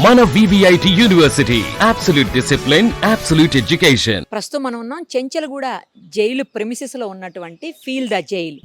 మన VVIT university absolute discipline, absolute education. ప్రస్తుతం మనం ఉన్నాం చెంచలగూడ జైలు ప్రెమిసెస్ లో ఉన్నటువంటి ఫీల్ ద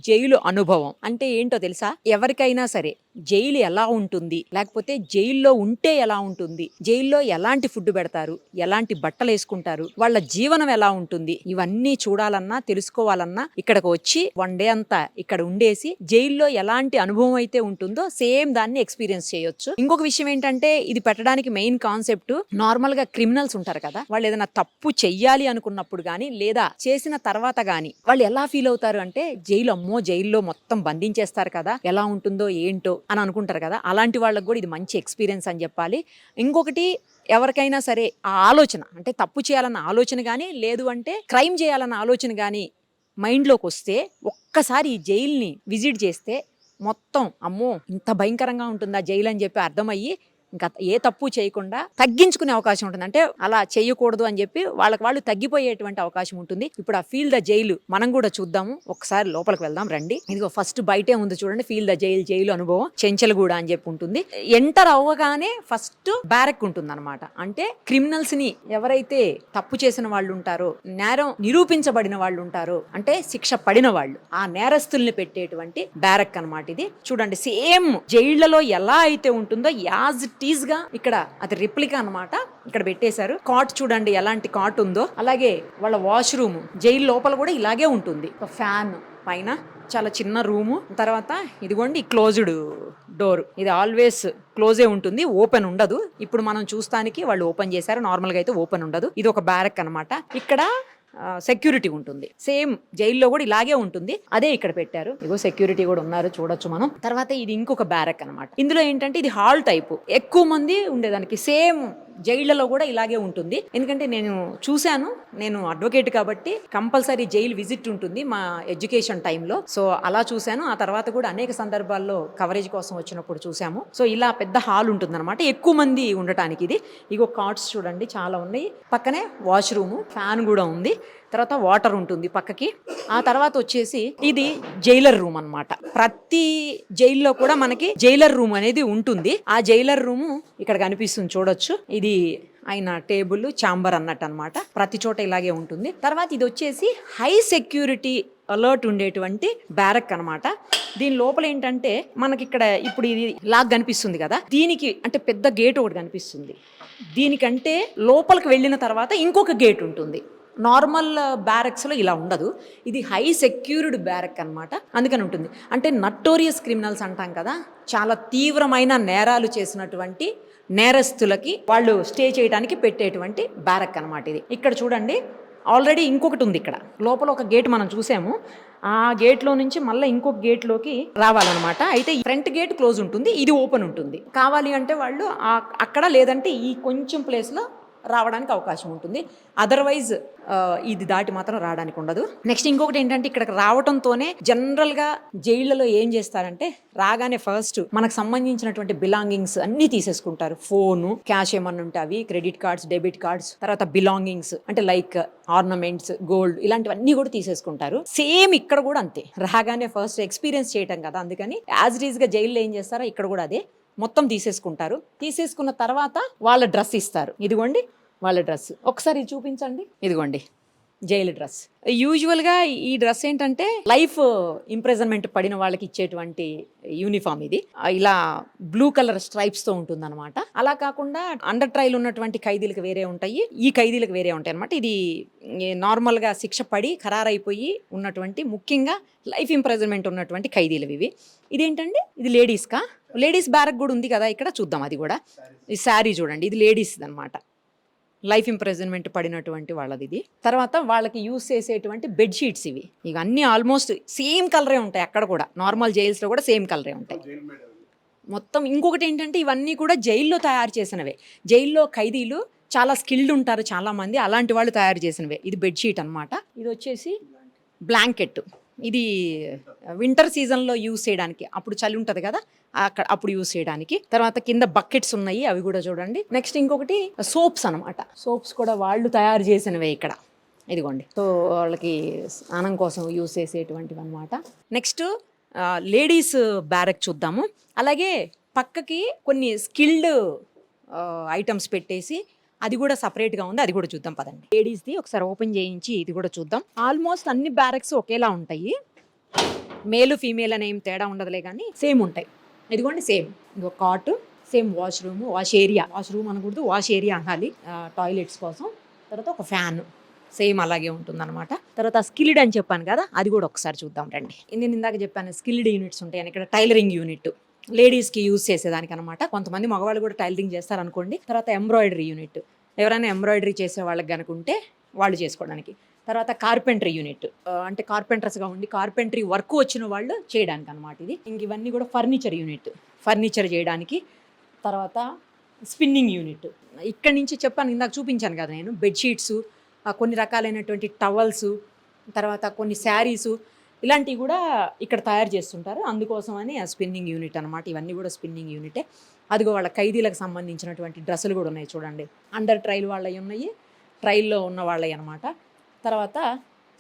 జైలు అనుభవం అంటే ఏంటో తెలుసా? ఎవరికైనా సరే జైలు ఎలా ఉంటుంది, లేకపోతే జైల్లో ఉంటే ఎలా ఉంటుంది, జైల్లో ఎలాంటి ఫుడ్ పెడతారు, ఎలాంటి బట్టలు వేసుకుంటారు, వాళ్ళ జీవనం ఎలా ఉంటుంది, ఇవన్నీ చూడాలన్నా తెలుసుకోవాలన్నా ఇక్కడికి వచ్చి వన్ డే అంతా ఇక్కడ ఉండేసి జైల్లో ఎలాంటి అనుభవం అయితే ఉంటుందో సేమ్ దాన్ని ఎక్స్పీరియన్స్ చేయొచ్చు. ఇంకొక విషయం ఏంటంటే ఇది పెట్టడానికి మెయిన్ కాన్సెప్ట్, నార్మల్ గా క్రిమినల్స్ ఉంటారు కదా, వాళ్ళు ఏదైనా తప్పు చెయ్యాలి అనుకున్నప్పుడు గానీ లేదా చేసిన తర్వాత గానీ వాళ్ళు ఎలా ఫీల్ అవుతారు అంటే జైల్లో మొత్తం బంధించేస్తారు కదా, ఎలా ఉంటుందో ఏంటో అని అనుకుంటారు కదా. అలాంటి వాళ్ళకి కూడా ఇది మంచి ఎక్స్పీరియన్స్ అని చెప్పాలి. ఇంకొకటి, ఎవరికైనా సరే ఆ ఆలోచన అంటే తప్పు చేయాలన్న ఆలోచన కానీ లేదు అంటే క్రైమ్ చేయాలన్న ఆలోచన కానీ మైండ్లోకి వస్తే ఒక్కసారి ఈ జైల్ని విజిట్ చేస్తే మొత్తం అమ్మో ఇంత భయంకరంగా ఉంటుందా జైలు అని చెప్పి అర్థమయ్యి ఇంకా ఏ తప్పు చేయకుండా తగ్గించుకునే అవకాశం ఉంటుంది. అంటే అలా చేయకూడదు అని చెప్పి వాళ్ళు తగ్గిపోయేటువంటి అవకాశం ఉంటుంది. ఇప్పుడు ఆ ఫీల్ ద జైలు మనం కూడా చూద్దాము, ఒకసారి లోపలికి వెళ్దాం రండి. ఇదిగో ఫస్ట్ బయటే ఉంది చూడండి, ఫీల్ ద జైలు అనుభవం చెంచలగూడ అని చెప్పి ఉంటుంది. ఎంటర్ అవ్వగానే ఫస్ట్ బ్యారక్ ఉంటుంది అనమాట. అంటే క్రిమినల్స్ ని ఎవరైతే తప్పు చేసిన వాళ్ళు ఉంటారో, నేరం నిరూపించబడిన వాళ్ళు ఉంటారో, అంటే శిక్ష పడిన వాళ్ళు, ఆ నేరస్తుల్ని పెట్టేటువంటి బ్యారక్ అనమాట. ఇది చూడండి సేమ్ జైళ్లలో ఎలా అయితే ఉంటుందో యాజ్ టీజ్ గా ఇక్కడ అది రిప్లికా అన్నమాట. ఇక్కడ పెట్టేశారు. కాట్ చూడండి ఎలాంటి కాట్ ఉందో, అలాగే వాళ్ళ వాష్రూమ్ జైలు లోపల కూడా ఇలాగే ఉంటుంది. ఒక ఫ్యాన్ పైన, చాలా చిన్న రూము, తర్వాత ఇదిగోండి క్లోజ్డ్ డోర్, ఇది ఆల్వేస్ క్లోజే ఉంటుంది, ఓపెన్ ఉండదు. ఇప్పుడు మనం చూస్తానికి వాళ్ళు ఓపెన్ చేశారు, నార్మల్ గా అయితే ఓపెన్ ఉండదు. ఇది ఒక బ్యారక్ అన్నమాట. ఇక్కడ సెక్యూరిటీ ఉంటుంది, సేమ్ జైల్లో కూడా ఇలాగే ఉంటుంది, అదే ఇక్కడ పెట్టారు. ఇగో సెక్యూరిటీ కూడా ఉన్నారు, చూడొచ్చు మనం. తర్వాత ఇది ఇంకొక బ్యారక్ అన్నమాట. ఇందులో ఏంటంటే ఇది హాల్ టైపు, ఎక్కువ మంది ఉండేదానికి. సేమ్ జైళ్లలో కూడా ఇలాగే ఉంటుంది. ఎందుకంటే నేను చూశాను, నేను అడ్వకేట్ కాబట్టి కంపల్సరీ జైలు విజిట్ ఉంటుంది మా ఎడ్యుకేషన్ టైంలో. సో అలా చూశాను. ఆ తర్వాత కూడా అనేక సందర్భాల్లో కవరేజ్ కోసం వచ్చినప్పుడు చూసాము. సో ఇలా పెద్ద హాల్ ఉంటుంది అనమాట, ఎక్కువ మంది ఉండటానికి. ఇది ఇగో కార్డ్స్ చూడండి చాలా ఉన్నాయి. పక్కనే వాష్రూమ్, ఫ్యాన్ కూడా ఉంది. తర్వాత వాటర్ ఉంటుంది పక్కకి. ఆ తర్వాత వచ్చేసి ఇది జైలర్ రూమ్ అన్నమాట. ప్రతి జైల్లో కూడా మనకి జైలర్ రూమ్ అనేది ఉంటుంది. ఆ జైలర్ రూమ్ ఇక్కడ కనిపిస్తుంది, చూడొచ్చు. ఇది ఆయన టేబుల్, ఛాంబర్ అన్నట్టు అనమాట. ప్రతి చోట ఇలాగే ఉంటుంది. తర్వాత ఇది వచ్చేసి హై సెక్యూరిటీ అలర్ట్ ఉండేటువంటి బ్యారక్ అనమాట. దీని లోపల ఏంటంటే మనకి ఇక్కడ ఇప్పుడు ఇది లాగ్ కనిపిస్తుంది కదా, దీనికి అంటే పెద్ద గేట్ ఒకటి కనిపిస్తుంది. దీనికంటే లోపలికి వెళ్ళిన తర్వాత ఇంకొక గేట్ ఉంటుంది. నార్మల్ బ్యారక్స్లో ఇలా ఉండదు, ఇది హై సెక్యూర్డ్ బ్యారక్ అనమాట. అందుకని ఉంటుంది. అంటే నటోరియస్ క్రిమినల్స్ అంటాం కదా, చాలా తీవ్రమైన నేరాలు చేసినటువంటి నేరస్తులకి వాళ్ళు స్టే చేయడానికి పెట్టేటువంటి బ్యారక్ అనమాట ఇది. ఇక్కడ చూడండి ఆల్రెడీ ఇంకొకటి ఉంది. ఇక్కడ లోపల ఒక గేట్ మనం చూసాము, ఆ గేట్లో నుంచి మళ్ళీ ఇంకొక గేట్లోకి రావాలన్నమాట. అయితే ఈ ఫ్రంట్ గేట్ క్లోజ్ ఉంటుంది, ఇది ఓపెన్ ఉంటుంది. కావాలి అంటే వాళ్ళు అక్కడ లేదంటే ఈ కొంచెం ప్లేస్లో రావడానికి అవకాశం ఉంటుంది. అదర్వైజ్ ఇది దాటి మాత్రం రావడానికి ఉండదు. నెక్స్ట్ ఇంకొకటి ఏంటంటే ఇక్కడికి రావడంతోనే జనరల్గా జైళ్లలో ఏం చేస్తారంటే రాగానే ఫస్ట్ మనకు సంబంధించినటువంటి బిలాంగింగ్స్ అన్నీ తీసేసుకుంటారు. ఫోను, క్యాష్ ఏమన్నా ఉంటే అవి, క్రెడిట్ కార్డ్స్, డెబిట్ కార్డ్స్, తర్వాత బిలాంగింగ్స్ అంటే లైక్ ఆర్నమెంట్స్, గోల్డ్, ఇలాంటివన్నీ కూడా తీసేసుకుంటారు. సేమ్ ఇక్కడ కూడా అంతే. రాగానే ఫస్ట్ ఎక్స్పీరియన్స్ చేయటం కదా, అందుకని యాజ్ ఇట్ ఈస్ గా జైల్లో ఏం చేస్తారో ఇక్కడ కూడా అదే మొత్తం తీసేసుకుంటారు. తీసేసుకున్న తర్వాత వాళ్ళ డ్రెస్ ఇస్తారు. ఇదిగోండి వాళ్ళ డ్రెస్, ఒకసారి చూపించండి. ఇదిగోండి జైలు డ్రెస్. యూజువల్గా ఈ డ్రెస్ ఏంటంటే లైఫ్ ఇంప్రిజన్మెంట్ పడిన వాళ్ళకి ఇచ్చేటువంటి యూనిఫామ్ ఇది. ఇలా బ్లూ కలర్ స్ట్రైప్స్తో ఉంటుంది అనమాట. అలా కాకుండా అండర్ ట్రయల్ ఉన్నటువంటి ఖైదీలకు వేరే ఉంటాయి, ఈ ఖైదీలకు వేరే ఉంటాయి అనమాట. ఇది నార్మల్గా శిక్ష పడి ఖరారైపోయి ఉన్నటువంటి, ముఖ్యంగా లైఫ్ ఇంప్రిజన్మెంట్ ఉన్నటువంటి ఖైదీలు ఇవి. ఇదేంటంటే ఇది లేడీస్ బ్యారక్ కూడా ఉంది కదా ఇక్కడ, చూద్దాం అది కూడా. ఈ శారీ చూడండి, ఇది లేడీస్ అనమాట, లైఫ్ ఇంప్రిజన్మెంట్ పడినటువంటి వాళ్ళది ఇది. తర్వాత వాళ్ళకి యూజ్ చేసేటువంటి బెడ్షీట్స్ ఇవి అన్నీ ఆల్మోస్ట్ సేమ్ కలరే ఉంటాయి. అక్కడ కూడా నార్మల్ జైల్స్లో కూడా సేమ్ కలరే ఉంటాయి మొత్తం. ఇంకొకటి ఏంటంటే ఇవన్నీ కూడా జైల్లో తయారు చేసినవే. జైల్లో ఖైదీలు చాలా స్కిల్డ్ ఉంటారు చాలా మంది, అలాంటి వాళ్ళు తయారు చేసినవే. ఇది బెడ్షీట్ అనమాట. ఇది వచ్చేసి బ్లాంకెట్, ఇది వింటర్ సీజన్లో యూజ్ చేయడానికి, అప్పుడు చలి ఉంటుంది కదా అప్పుడు యూజ్ చేయడానికి. తర్వాత కింద బకెట్స్ ఉన్నాయి, అవి కూడా చూడండి. నెక్స్ట్ ఇంకొకటి సోప్స్ అనమాట. సోప్స్ కూడా వాళ్ళు తయారు చేసినవే ఇక్కడ, ఇదిగోండి. సో వాళ్ళకి స్నానం కోసం యూజ్ చేసేటువంటివి అనమాట. నెక్స్ట్ లేడీస్ బ్యారక్ చూద్దాము. అలాగే పక్కకి కొన్ని స్కిల్డ్ ఐటమ్స్ పెట్టేసి అది కూడా సపరేట్గా ఉంది, అది కూడా చూద్దాం పదండి. లేడీస్ది ఒకసారి ఓపెన్ చేయించి ఇది కూడా చూద్దాం. ఆల్మోస్ట్ అన్ని బ్యారక్స్ ఒకేలా ఉంటాయి, మేలు ఫీమేల్ అనే ఏం తేడా ఉండదులే కానీ సేమ్ ఉంటాయి. ఇదిగోండి సేమ్, ఇంకో కాట్, సేమ్ వాష్రూమ్, వాష్రూమ్ అనకూడదు, వాష్ ఏరియా అనాలి, టాయిలెట్స్ కోసం. తర్వాత ఒక ఫ్యాన్ సేమ్ అలాగే ఉంటుందన్నమాట. తర్వాత స్కిల్డ్ అని చెప్పాను కదా, అది కూడా ఒకసారి చూద్దాం రండి. నేను ఇందాక చెప్పాను స్కిల్డ్ యూనిట్స్ ఉంటాయని. ఇక్కడ టైలరింగ్ యూనిట్ లేడీస్కి యూజ్ చేసేదానికి అనమాట. కొంతమంది మగవాళ్ళు కూడా టైలరింగ్ చేస్తారనుకోండి. తర్వాత ఎంబ్రాయిడరీ యూనిట్, ఎవరైనా ఎంబ్రాయిడరీ చేసే వాళ్ళకి కనుకుంటే వాళ్ళు చేసుకోవడానికి. తర్వాత కార్పెంటరీ యూనిట్, అంటే కార్పెంటర్స్గా ఉండి కార్పెంటరీ వర్క్ వచ్చిన వాళ్ళు చేయడానికి అనమాట ఇది. ఇంక ఇవన్నీ కూడా ఫర్నిచర్ యూనిట్, ఫర్నిచర్ చేయడానికి. తర్వాత స్పిన్నింగ్ యూనిట్, ఇక్కడి నుంచి చెప్పాను ఇందాక చూపించాను కదా నేను, బెడ్షీట్స్, కొన్ని రకాలైనటువంటి టవల్స్, తర్వాత కొన్ని శారీసు, ఇలాంటివి కూడా ఇక్కడ తయారు చేస్తుంటారు. అందుకోసమని ఆ స్పిన్నింగ్ యూనిట్ అనమాట. ఇవన్నీ కూడా స్పిన్నింగ్ యూనిటే. అదిగో వాళ్ళ ఖైదీలకు సంబంధించినటువంటి డ్రెస్సులు కూడా ఉన్నాయి చూడండి. అండర్ ట్రైల్ వాళ్ళవి ఉన్నాయి, ట్రైల్లో ఉన్న వాళ్ళవి అనమాట. తర్వాత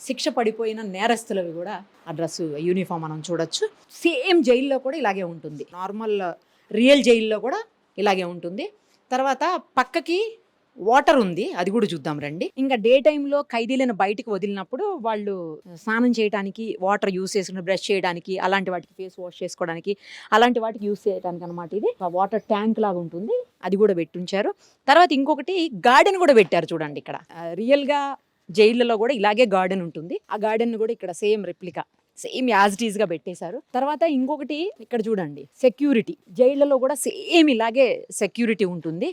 శిక్ష పడిపోయిన నేరస్తులవి కూడా ఆ డ్రెస్సు యూనిఫామ్ మనం చూడొచ్చు. సేమ్ జైల్లో కూడా ఇలాగే ఉంటుంది, నార్మల్ రియల్ జైల్లో కూడా ఇలాగే ఉంటుంది. తర్వాత పక్కకి వాటర్ ఉంది, అది కూడా చూద్దాం రండి. ఇంకా డే టైంలో ఖైదీలను బయటికి వదిలినప్పుడు వాళ్ళు స్నానం చేయడానికి వాటర్ యూస్ చేసుకుని, బ్రష్ చేయడానికి, అలాంటి వాటికి, ఫేస్ వాష్ చేసుకోవడానికి, అలాంటి వాటికి యూస్ చేయడానికి అనమాట. ఇది వాటర్ ట్యాంక్ లాగా ఉంటుంది, అది కూడా పెట్టుంచారు. తర్వాత ఇంకొకటి గార్డెన్ కూడా పెట్టారు చూడండి. ఇక్కడ రియల్గా జైళ్ళలో కూడా ఇలాగే గార్డెన్ ఉంటుంది. ఆ గార్డెన్ కూడా ఇక్కడ same replica, same as it is గా పెట్టేశారు. తర్వాత ఇంకొకటి ఇక్కడ చూడండి, సెక్యూరిటీ. జైళ్లలో కూడా సేమ్ ఇలాగే సెక్యూరిటీ ఉంటుంది.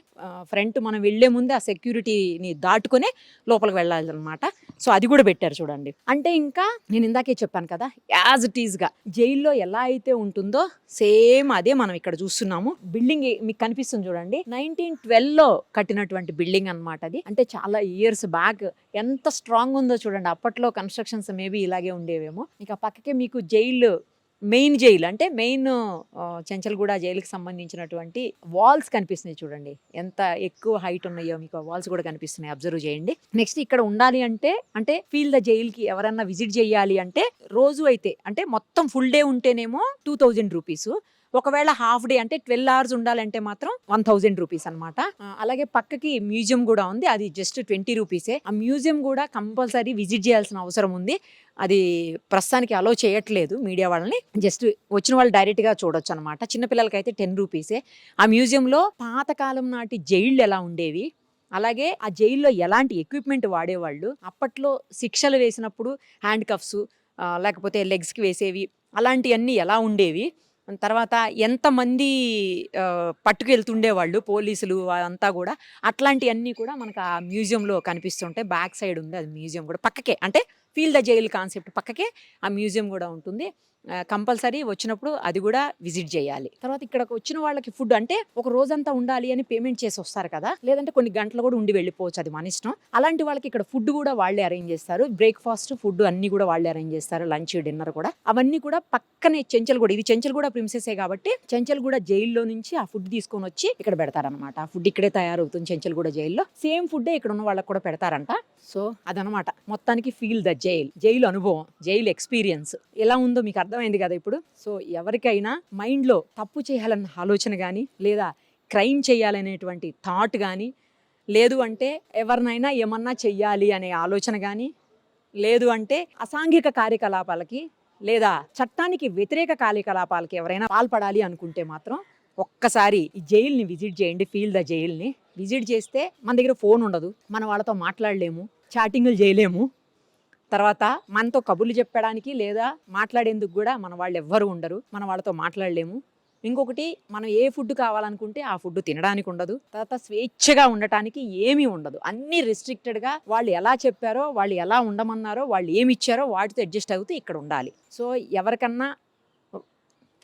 ఫ్రంట్ మనం వెళ్లే ముందే ఆ సెక్యూరిటీని దాటుకునే లోపలికి వెళ్ళాలన్నమాట. సో అది కూడా పెట్టారు చూడండి. అంటే ఇంకా నేను ఇందాకే చెప్పాను కదా, యాజ్ ఇట్ ఈస్ గా జైల్లో ఎలా అయితే ఉంటుందో సేమ్ అదే మనం ఇక్కడ చూస్తున్నాము. బిల్డింగ్ మీకు కనిపిస్తుంది చూడండి, 1912లో కట్టినటువంటి బిల్డింగ్ అన్నమాట అది. అంటే చాలా ఇయర్స్ బ్యాక్. ఎంత స్ట్రాంగ్ ఉందో చూడండి. అప్పట్లో కన్స్ట్రక్షన్స్ మేబీ ఇలాగే ఉండేవేమో. ఇంకా పక్కకే మీకు జైలు, మెయిన్ జైలు అంటే మెయిన్ చెంచల్గూడ జైలుకి సంబంధించినటువంటి వాల్స్ కనిపిస్తున్నాయి చూడండి. ఎంత ఎక్కువ హైట్ ఉన్నాయో మీకు వాల్స్ కూడా కనిపిస్తున్నాయి, అబ్జర్వ్ చేయండి. నెక్స్ట్ ఇక్కడ ఉండాలి అంటే ఫీల్ ద జైలుకి ఎవరన్నా విజిట్ చేయాలి అంటే రోజు అయితే, అంటే మొత్తం ఫుల్ డే ఉంటేనేమో 2000 రూపీస్. ఒకవేళ హాఫ్ డే అంటే 12 hours ఉండాలంటే మాత్రం 1000 రూపీస్ అనమాట. అలాగే పక్కకి మ్యూజియం కూడా ఉంది, అది జస్ట్ 20 రూపీసే. ఆ మ్యూజియం కూడా కంపల్సరీ విజిట్ చేయాల్సిన అవసరం ఉంది. అది ప్రస్తుతానికి అలో చేయట్లేదు మీడియా వాళ్ళని, జస్ట్ వచ్చిన వాళ్ళు డైరెక్ట్గా చూడొచ్చు అనమాట. చిన్నపిల్లలకి అయితే 10 రూపీసే. ఆ మ్యూజియంలో పాతకాలం నాటి జైళ్ళు ఎలా ఉండేవి, అలాగే ఆ జైల్లో ఎలాంటి ఎక్విప్మెంట్ వాడేవాళ్ళు, అప్పట్లో శిక్షలు వేసినప్పుడు హ్యాండ్ కఫ్స్ లేకపోతే లెగ్స్కి వేసేవి, అలాంటివన్నీ ఎలా ఉండేవి, తర్వాత ఎంతమంది పట్టుకెళ్తుండేవాళ్ళు పోలీసులు అంతా కూడా, అట్లాంటివన్నీ కూడా మనకు ఆ మ్యూజియంలో కనిపిస్తుంటాయి. బ్యాక్ సైడ్ ఉంది అది మ్యూజియం కూడా, పక్కకే అంటే ఫీల్ ద జైల్ కాన్సెప్ట్ పక్కకే ఆ మ్యూజియం కూడా ఉంటుంది. కంపల్సరీ వచ్చినప్పుడు అది కూడా విజిట్ చేయాలి. తర్వాత ఇక్కడికి వచ్చిన వాళ్ళకి ఫుడ్ అంటే ఒక రోజంతా ఉండాలి అని పేమెంట్ చేసి వస్తారు కదా, లేదంటే కొన్ని గంటలు కూడా ఉండి వెళ్ళిపోవచ్చు, అది మన ఇష్టం. అలాంటి వాళ్ళకి ఇక్కడ ఫుడ్ కూడా వాళ్ళే అరేంజ్ చేస్తారు. బ్రేక్ఫాస్ట్, ఫుడ్ అన్ని కూడా వాళ్ళే అరేంజ్ చేస్తారు, లంచ్, డిన్నర్ కూడా. అవన్నీ కూడా పక్కనే చెంచల్గూడ, ఇది చెంచల్గూడ ప్రిన్సెసే కాబట్టి చెంచల్గూడ జైల్లో నుంచి ఆ ఫుడ్ తీసుకొని వచ్చి ఇక్కడ పెడతారనమాట. ఆ ఫుడ్ ఇక్కడే తయారవుతుంది చెంచల్గూడ జైల్లో. సేమ్ ఫుడ్ ఇక్కడ ఉన్న వాళ్ళకి కూడా పెడతారంట. సో అదనమాట మొత్తానికి ఫీల్ ద జైలు అనుభవం, జైలు ఎక్స్పీరియన్స్ ఎలా ఉందో మీకు అర్థమైంది కదా ఇప్పుడు. సో ఎవరికైనా మైండ్లో తప్పు చేయాలన్న ఆలోచన కానీ, లేదా క్రైమ్ చేయాలనేటువంటి థాట్ కానీ, లేదు అంటే ఎవరినైనా ఏమన్నా చెయ్యాలి అనే ఆలోచన కానీ, లేదు అంటే అసాంఘిక కార్యకలాపాలకి లేదా చట్టానికి వ్యతిరేక కార్యకలాపాలకి ఎవరైనా పాల్పడాలి అనుకుంటే మాత్రం ఒక్కసారి ఈ జైల్ని విజిట్ చేయండి. ఫీల్ ద జైల్ని విజిట్ చేస్తే మన దగ్గర ఫోన్ ఉండదు, మన వాళ్ళతో మాట్లాడలేము, చాటింగ్లు చేయలేము, తర్వాత మనతో కబుర్లు చెప్పడానికి లేదా మాట్లాడేందుకు కూడా మన వాళ్ళు ఎవ్వరు ఉండరు, మన వాళ్ళతో మాట్లాడలేము. ఇంకొకటి, మనం ఏ ఫుడ్ కావాలనుకుంటే ఆ ఫుడ్ తినడానికి ఉండదు. తర్వాత స్వేచ్ఛగా ఉండటానికి ఏమీ ఉండదు, అన్నీ రిస్ట్రిక్టెడ్గా వాళ్ళు ఎలా చెప్పారో, వాళ్ళు ఎలా ఉండమన్నారో, వాళ్ళు ఏమి ఇచ్చారో వాటితో అడ్జస్ట్ అవుతూ ఇక్కడ ఉండాలి. సో ఎవరికన్నా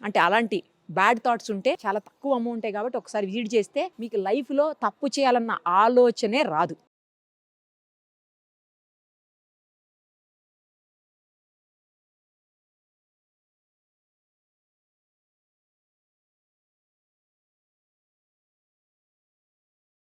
అంటే అలాంటి బ్యాడ్ థాట్స్ ఉంటే చాలా తక్కువ అమౌంటే కాబట్టి ఒకసారి విజిట్ చేస్తే మీకు లైఫ్లో తప్పు చేయాలన్న ఆలోచనే రాదు.